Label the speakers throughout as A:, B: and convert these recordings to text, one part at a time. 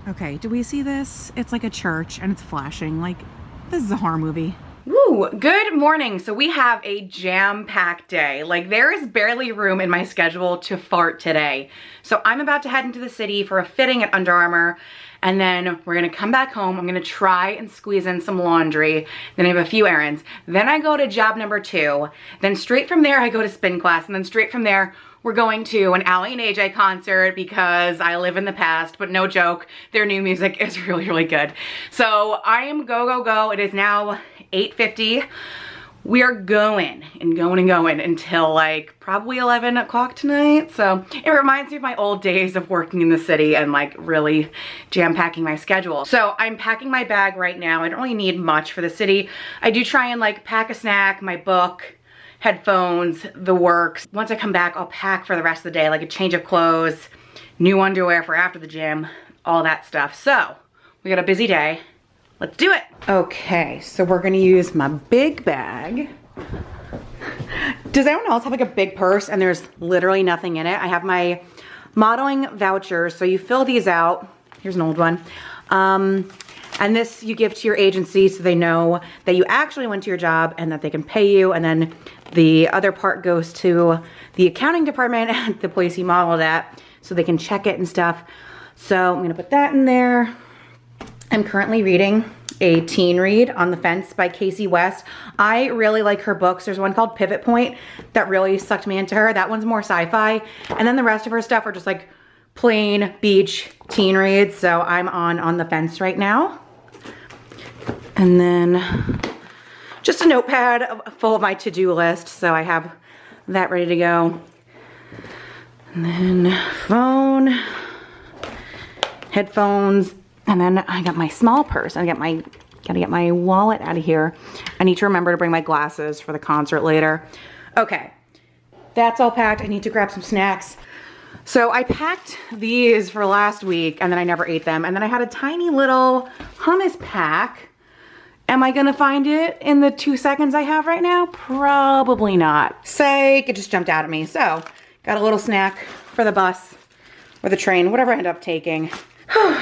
A: Okay, do we see this? It's like a church and it's flashing. Like, this is a horror movie.
B: Woo, good morning. So we have a jam-packed day. Like, there is barely room in my schedule to fart today. So I'm about to head into the city for a fitting at Under Armour, and then we're gonna come back home. I'm gonna try and squeeze in some laundry. Then I have a few errands. Then I go to job number 2. Then straight from there, I go to spin class, and then straight from there, we're going to an Ally and AJ concert because I live in the past, but no joke, their new music is really, really good. So I am go, go, go. It is now 8:50. We are going and going and going until like probably 11 o'clock tonight. So it reminds me of my old days of working in the city and like really jam-packing my schedule. So I'm packing my bag right now. I don't really need much for the city. I do try and like pack a snack, my book, headphones, the works. Once I come back, I'll pack for the rest of the day, like a change of clothes, new underwear for after the gym, all that stuff. So we got a busy day. Let's do it. Okay, so we're gonna use my big bag. Does anyone else have like a big purse and there's literally nothing in it? I have my modeling vouchers, so you fill these out. Here's an old one. And this you give to your agency so they know that you actually went to your job and that they can pay you. And then the other part goes to the accounting department at the place you modeled at so they can check it and stuff. So I'm gonna put that in there. I'm currently reading a teen read, On the Fence by Casey West. I really like her books. There's one called Pivot Point that really sucked me into her. That one's more sci-fi. And then the rest of her stuff are just like plain beach teen reads. So I'm on the Fence right now. And then just a notepad full of my to-do list. So I have that ready to go. And then phone, headphones, and then I got my small purse. Gotta get my wallet out of here. I need to remember to bring my glasses for the concert later. Okay, that's all packed. I need to grab some snacks. So I packed these for last week and then I never ate them. And then I had a tiny little hummus pack. Am I gonna find it in the 2 seconds I have right now? Probably not. Psych, it just jumped out at me. So, got a little snack for the bus or the train, whatever I end up taking.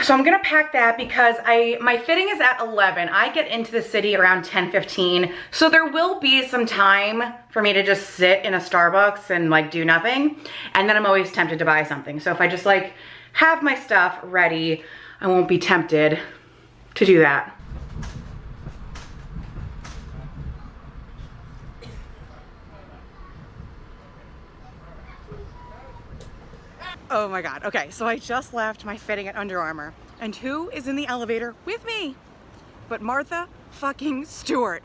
B: So I'm gonna pack that because my fitting is at 11. I get into the city around 10:15. So there will be some time for me to just sit in a Starbucks and like do nothing. And then I'm always tempted to buy something. So if I just like have my stuff ready, I won't be tempted to do that. Oh my God, okay, so I just left my fitting at Under Armour, and who is in the elevator with me but Martha fucking Stewart?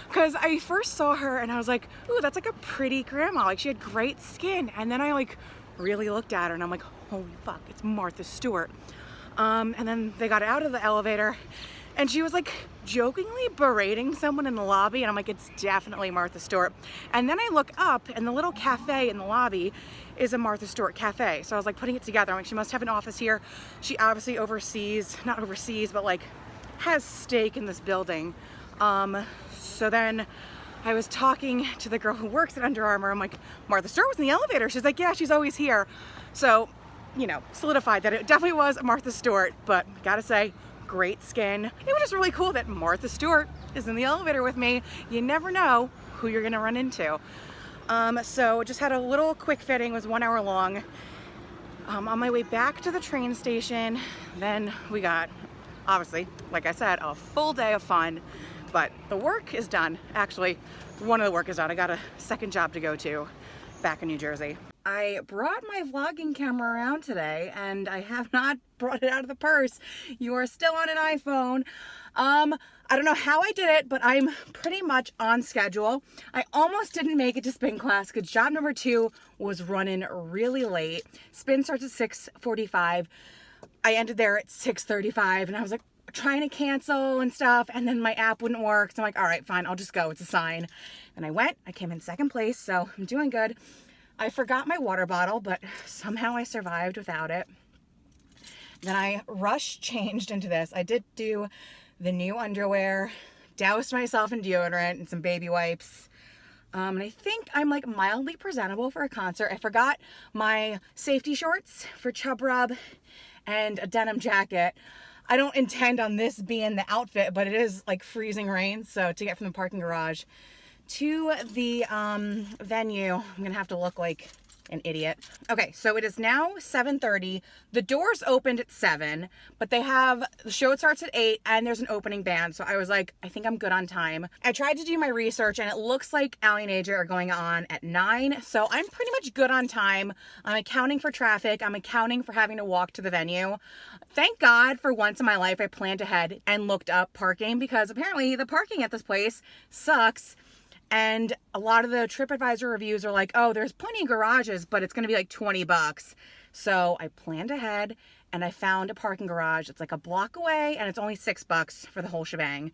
B: Because I first saw her and I was like, ooh, that's like a pretty grandma, like she had great skin, and then I like really looked at her and I'm like, holy fuck, it's Martha Stewart. And then they got out of the elevator and she was like jokingly berating someone in the lobby, and I'm like, it's definitely Martha Stewart. And then I look up and the little cafe in the lobby is a Martha Stewart cafe. So I was like putting it together. I'm like, she must have an office here. She obviously not oversees, but like has stake in this building. So then I was talking to the girl who works at Under Armour. I'm like, Martha Stewart was in the elevator. She's like, yeah, she's always here. So, you know, solidified that it definitely was Martha Stewart, but gotta say, great skin. It was just really cool that Martha Stewart is in the elevator with me. You never know who you're gonna run into. So just had a little quick fitting, was 1 hour long. On my way back to the train station, then we got, obviously, like I said, a full day of fun, but the work is done. Actually, one of the work is done. I got a second job to go to back in New Jersey. I brought my vlogging camera around today and I have not brought it out of the purse. You are still on an iPhone. I don't know how I did it, but I'm pretty much on schedule. I almost didn't make it to spin class because job number 2 was running really late. Spin starts at 6:45. I ended there at 6:35 and I was like trying to cancel and stuff, and then my app wouldn't work. So I'm like, all right, fine, I'll just go. It's a sign. And I went, I came in second place, so I'm doing good. I forgot my water bottle, but somehow I survived without it. Then I changed into this. I did do the new underwear, doused myself in deodorant and some baby wipes. And I think I'm like mildly presentable for a concert. I forgot my safety shorts for Chub Rub and a denim jacket. I don't intend on this being the outfit, but it is like freezing rain. So to get from the parking garage to the venue, I'm gonna have to look like an idiot. Okay, so it is now 7:30. The doors opened at 7, but they have, the show starts at 8 and there's an opening band. So I was like, I think I'm good on time. I tried to do my research and it looks like Allie and AJ are going on at 9. So I'm pretty much good on time. I'm accounting for traffic. I'm accounting for having to walk to the venue. Thank God for once in my life I planned ahead and looked up parking, because apparently the parking at this place sucks. And a lot of the TripAdvisor reviews are like, oh, there's plenty of garages, but it's going to be like $20. So I planned ahead and I found a parking garage. It's like a block away and it's only $6 for the whole shebang.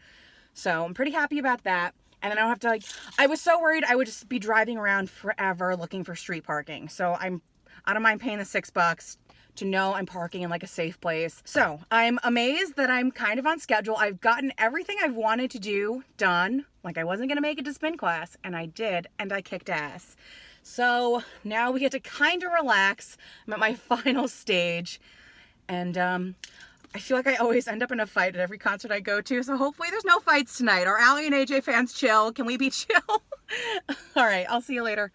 B: So I'm pretty happy about that. And then I don't have to like, I was so worried I would just be driving around forever looking for street parking. So I don't mind paying the $6 to know I'm parking in like a safe place. So I'm amazed that I'm kind of on schedule. I've gotten everything I've wanted to do done. Like I wasn't gonna make it to spin class, and I did, and I kicked ass. So now we get to kind of relax. I'm at my final stage, and I feel like I always end up in a fight at every concert I go to, so hopefully there's no fights tonight. Are Allie and AJ fans chill? Can we be chill? All right, I'll see you later.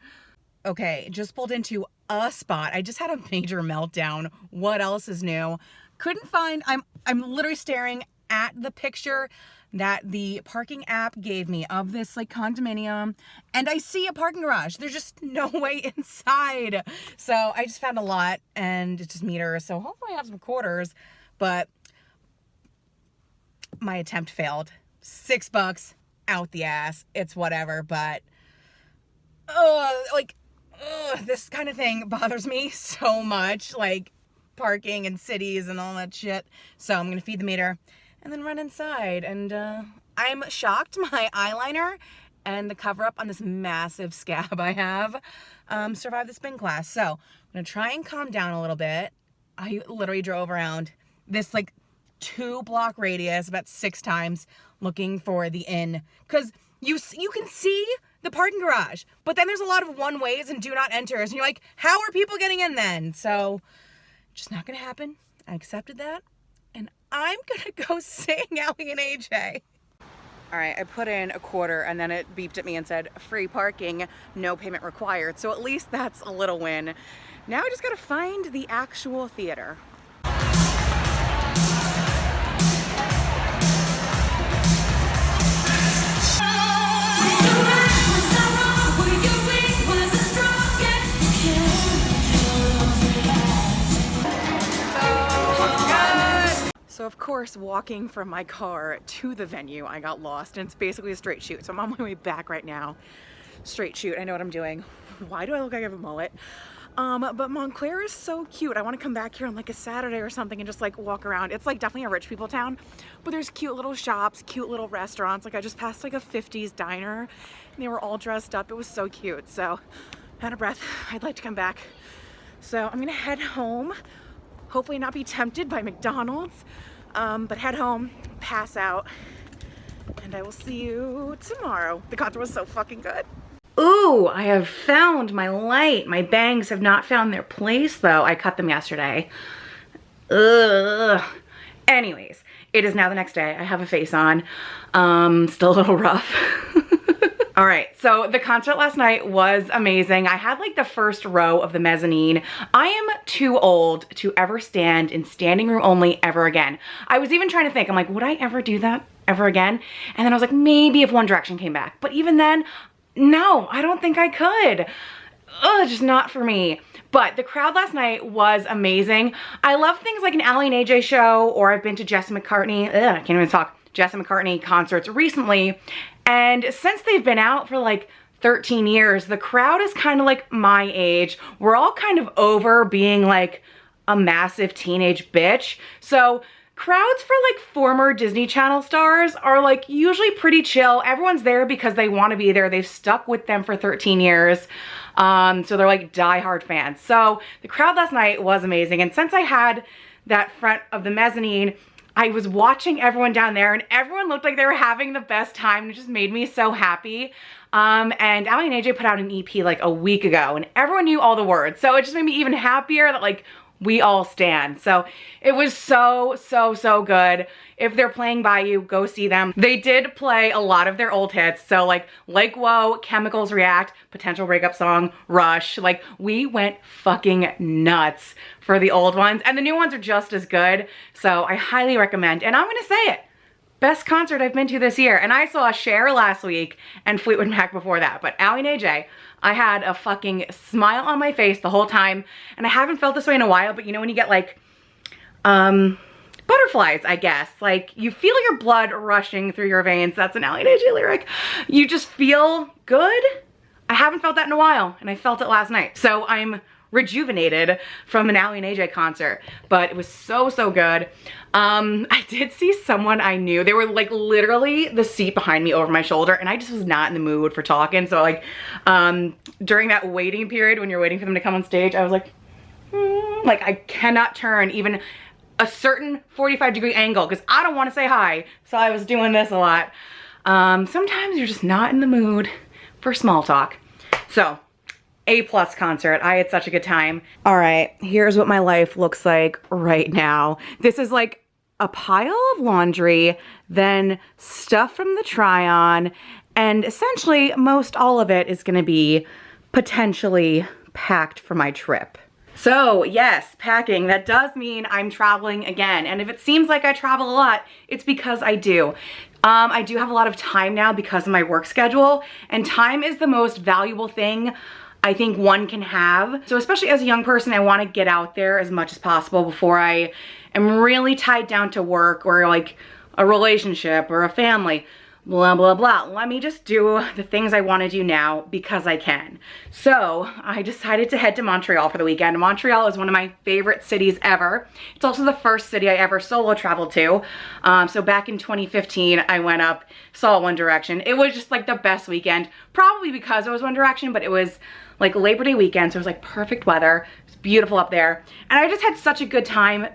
B: Okay, just pulled into a spot. I just had a major meltdown. What else is new? Couldn't find, I'm literally staring at the picture that the parking app gave me of this like condominium, and I see a parking garage. There's just no way inside. So I just found a lot and it's just meters. So hopefully I have some quarters, but my attempt failed. $6 out the ass. It's whatever, but this kind of thing bothers me so much, like parking in cities and all that shit. So I'm gonna feed the meter and then run inside. And I'm shocked my eyeliner and the cover up on this massive scab I have survived the spin class. So I'm gonna try and calm down a little bit. I literally drove around this like 2-block radius about 6 times looking for the inn, because you can see the parking garage, but then there's a lot of one ways and do not enters, and you're like, how are people getting in then? So just not gonna happen. I accepted that, and I'm gonna go sing Allie and AJ. All right, I put in a quarter and then it beeped at me and said free parking, no payment required. So at least that's a little win. Now I just gotta find the actual theater. So of course, walking from my car to the venue, I got lost, and it's basically a straight shoot. So I'm on my way back right now. Straight shoot, I know what I'm doing. Why do I look like I have a mullet? But Montclair is so cute. I want to come back here on like a Saturday or something and just like walk around. It's like definitely a rich people town, but there's cute little shops, cute little restaurants. Like I just passed like a 50s diner and they were all dressed up. It was so cute. So out of breath, I'd like to come back. So I'm gonna head home. Hopefully not be tempted by McDonald's, but head home, pass out, and I will see you tomorrow. The concert was so fucking good. Ooh, I have found my light. My bangs have not found their place though. I cut them yesterday. Ugh. Anyways, it is now the next day. I have a face on. Still a little rough. All right, so the concert last night was amazing. I had like the first row of the mezzanine. I am too old to ever stand in standing room only ever again. I was even trying to think, I'm like, would I ever do that ever again? And then I was like, maybe if One Direction came back. But even then, no, I don't think I could. Ugh, just not for me. But the crowd last night was amazing. I love things like an Allie and AJ show, or I've been to Jesse McCartney, I can't even talk, Jesse McCartney concerts recently. And since they've been out for like 13 years, the crowd is kind of like my age. We're all kind of over being like a massive teenage bitch. So crowds for like former Disney Channel stars are like usually pretty chill. Everyone's there because they want to be there. They've stuck with them for 13 years. So they're like diehard fans. So the crowd last night was amazing. And since I had that front of the mezzanine, I was watching everyone down there and everyone looked like they were having the best time, and it just made me so happy. And Allie and AJ put out an EP like a week ago and everyone knew all the words. So it just made me even happier that like we all stand. So it was so good. If they're playing by you, go see them. They did play a lot of their old hits. So like Whoa, Chemicals React, Potential Breakup Song, Rush. Like we went fucking nuts for the old ones, and the new ones are just as good. So I highly recommend, and I'm gonna say it, best concert I've been to this year. And I saw Cher last week and Fleetwood Mac before that, but Ally and AJ, I had a fucking smile on my face the whole time, and I haven't felt this way in a while, but you know when you get like, butterflies, I guess. Like you feel your blood rushing through your veins. That's an Ally and AJ lyric. You just feel good. I haven't felt that in a while, and I felt it last night. So I'm rejuvenated from an Ally and AJ concert, but it was so good. I did see someone I knew. They were like literally the seat behind me over my shoulder, and I just was not in the mood for talking. So like during that waiting period when you're waiting for them to come on stage, I was like, like I cannot turn even a certain 45-degree angle because I don't want to say hi. So I was doing this a lot. Sometimes you're just not in the mood for small talk. So A+ concert. I had such a good time. All right, here's what my life looks like right now. This is like a pile of laundry, then stuff from the try-on, and essentially most all of it is gonna be potentially packed for my trip. So yes, packing, that does mean I'm traveling again. And if it seems like I travel a lot, it's because I do. I do have a lot of time now because of my work schedule, and time is the most valuable thing I think one can have. So especially as a young person, I want to get out there as much as possible before I am really tied down to work or like a relationship or a family. Blah, blah, blah. Let me just do the things I want to do now because I can. So I decided to head to Montreal for the weekend. Montreal is one of my favorite cities ever. It's also the first city I ever solo traveled to. So back in 2015, I went up, saw One Direction. It was just like the best weekend, probably because it was One Direction, but it was like Labor Day weekend, so it was like perfect weather. It's beautiful up there. And I just had such a good time,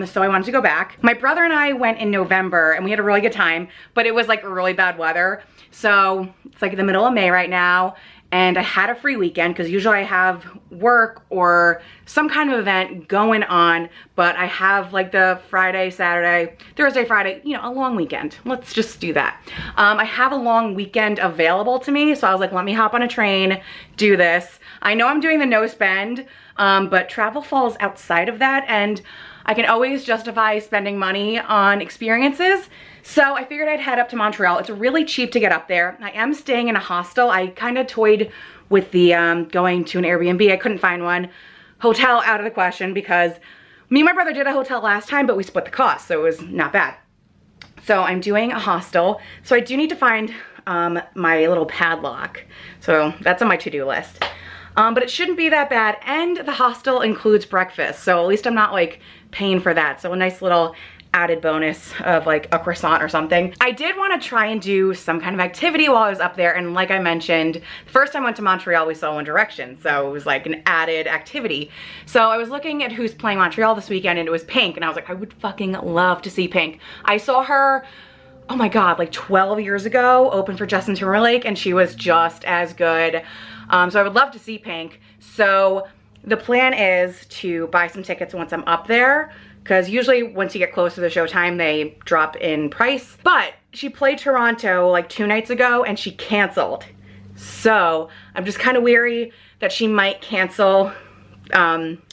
B: so I wanted to go back. My brother and I went in November and we had a really good time, but it was like really bad weather. So it's like the middle of May right now, and I had a free weekend because usually I have work or some kind of event going on, but I have like the Friday, Saturday, Thursday, Friday, you know, a long weekend. Let's just do that. I have a long weekend available to me, so I was like, let me hop on a train, do this. I know I'm doing the no spend, but travel falls outside of that, and I can always justify spending money on experiences. So I figured I'd head up to Montreal. It's really cheap to get up there. I am staying in a hostel. I kind of toyed with the going to an Airbnb. I couldn't find one. Hotel out of the question because me and my brother did a hotel last time, but we split the cost, so it was not bad. So I'm doing a hostel. So I do need to find my little padlock. So that's on my to-do list. But it shouldn't be that bad. And the hostel includes breakfast, so at least I'm not like paying for that. So a nice little added bonus of like a croissant or something. I did want to try and do some kind of activity while I was up there, and like I mentioned, the first time I went to Montreal we saw One Direction, so it was like an added activity. So I was looking at who's playing Montreal this weekend, and it was Pink, and I was like, I would fucking love to see Pink. I saw her, oh my god, like 12 years ago, open for Justin Timberlake, and she was just as good. So I would love to see Pink. So the plan is to buy some tickets once I'm up there, because usually once you get close to the show time, they drop in price. But she played Toronto like 2 nights ago and she canceled. So I'm just kind of weary that she might cancel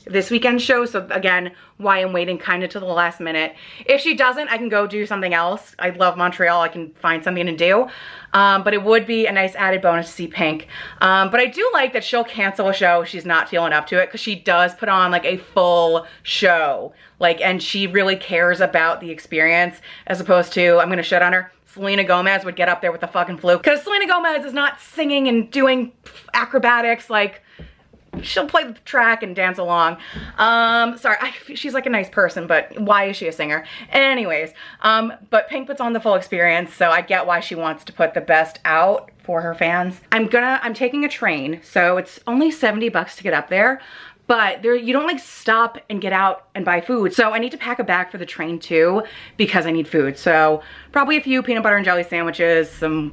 B: this weekend show. So again, why I'm waiting kind of to the last minute. If she doesn't, I can go do something else. I love Montreal, I can find something to do. But it would be a nice added bonus to see Pink. But I do like that she'll cancel a show if she's not feeling up to it, because she does put on like a full show. Like, and she really cares about the experience, as opposed to, I'm gonna shut on her, Selena Gomez would get up there with the fucking flu. Because Selena Gomez is not singing and doing acrobatics. Like, she'll play the track and dance along. Sorry, she's like a nice person, but why is she a singer? Anyways, but Pink puts on the full experience, so I get why she wants to put the best out for her fans. I'm taking a train, so it's only 70 bucks to get up there, but you don't like stop and get out and buy food. So I need to pack a bag for the train too, because I need food. So probably a few peanut butter and jelly sandwiches, some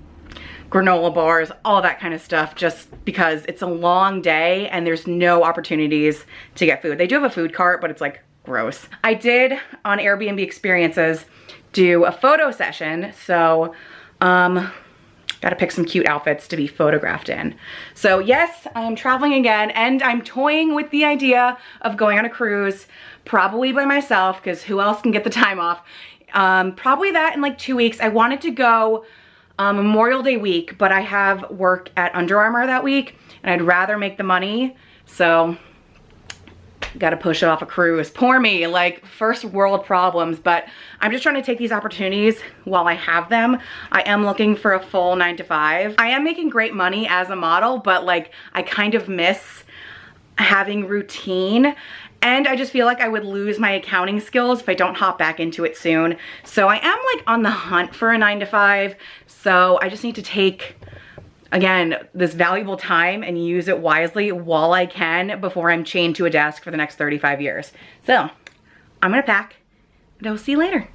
B: granola bars, all that kind of stuff, just because it's a long day and there's no opportunities to get food. They do have a food cart, but it's like gross. I did on Airbnb Experiences do a photo session, so gotta pick some cute outfits to be photographed in. So yes, I am traveling again, and I'm toying with the idea of going on a cruise, probably by myself, because who else can get the time off? Probably that in like 2 weeks. I wanted to go Memorial Day week, but I have work at Under Armour that week, and I'd rather make the money, so gotta push it off a cruise. Poor me, like first world problems, but I'm just trying to take these opportunities while I have them. I am looking for a full 9 to 5. I am making great money as a model, but like I kind of miss having routine, and I just feel like I would lose my accounting skills if I don't hop back into it soon. So I am like on the hunt for a 9 to 5, so I just need to take, again, this valuable time and use it wisely while I can before I'm chained to a desk for the next 35 years. So I'm gonna pack, and I will see you later.